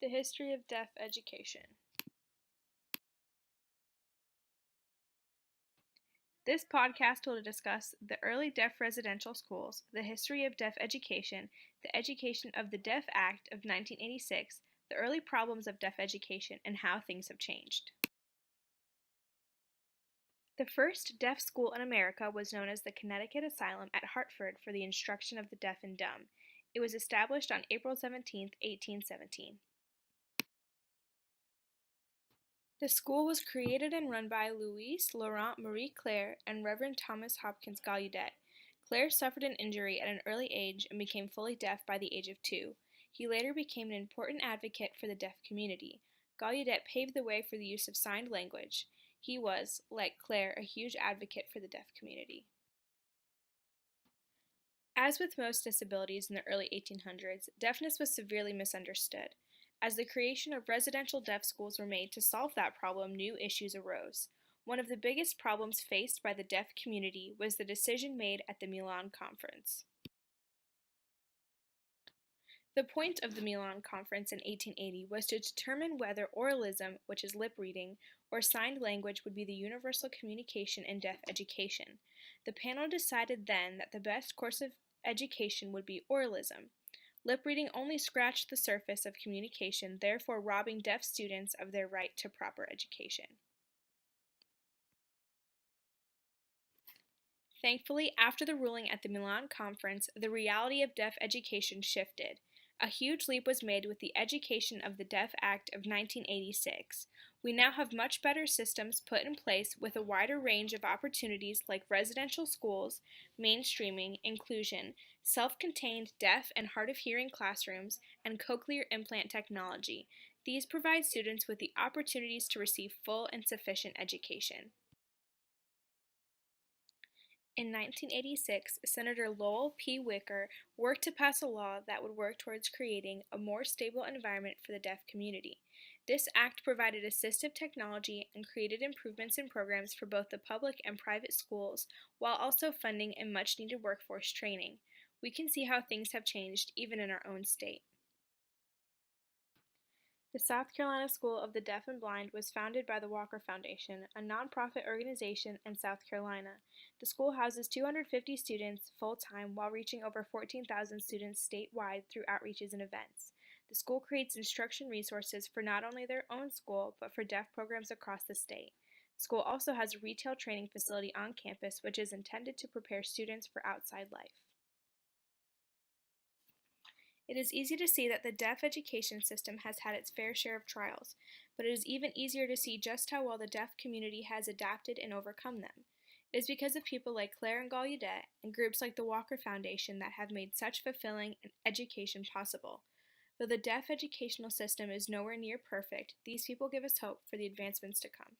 The history of deaf education. This podcast will discuss the early deaf residential schools, the history of deaf education, the Education of the Deaf Act of 1986, the early problems of deaf education, and how things have changed. The first deaf school in America was known as the Connecticut Asylum at Hartford for the Instruction of the Deaf and Dumb. It was established on April 17, 1817. The school was created and run by Louise Laurent Marie Claire and Reverend Thomas Hopkins Gallaudet. Claire suffered an injury at an early age and became fully deaf by the age of 2. He later became an important advocate for the deaf community. Gallaudet paved the way for the use of signed language. He was, like Claire, a huge advocate for the deaf community. As with most disabilities in the early 1800s, deafness was severely misunderstood. As the creation of residential deaf schools were made to solve that problem, new issues arose. One of the biggest problems faced by the deaf community was the decision made at the Milan Conference. The point of the Milan Conference in 1880 was to determine whether oralism, which is lip reading, or signed language would be the universal communication in deaf education. The panel decided then that the best course of education would be oralism. Lip reading only scratched the surface of communication, therefore robbing deaf students of their right to proper education. Thankfully, after the ruling at the Milan Conference, the reality of deaf education shifted. A huge leap was made with the Education of the Deaf Act of 1986. We now have much better systems put in place with a wider range of opportunities like residential schools, mainstreaming, inclusion, self-contained deaf and hard of hearing classrooms, and cochlear implant technology. These provide students with the opportunities to receive full and sufficient education. In 1986, Senator Lowell P. Wicker worked to pass a law that would work towards creating a more stable environment for the deaf community. This act provided assistive technology and created improvements in programs for both the public and private schools, while also funding a much-needed workforce training. We can see how things have changed even in our own state. The South Carolina School of the Deaf and Blind was founded by the Walker Foundation, a nonprofit organization in South Carolina. The school houses 250 students full-time while reaching over 14,000 students statewide through outreaches and events. The school creates instruction resources for not only their own school, but for deaf programs across the state. The school also has a retail training facility on campus, which is intended to prepare students for outside life. It is easy to see that the deaf education system has had its fair share of trials, but it is even easier to see just how well the deaf community has adapted and overcome them. It is because of people like Claire and Gallaudet and groups like the Walker Foundation that have made such fulfilling education possible. Though the deaf educational system is nowhere near perfect, these people give us hope for the advancements to come.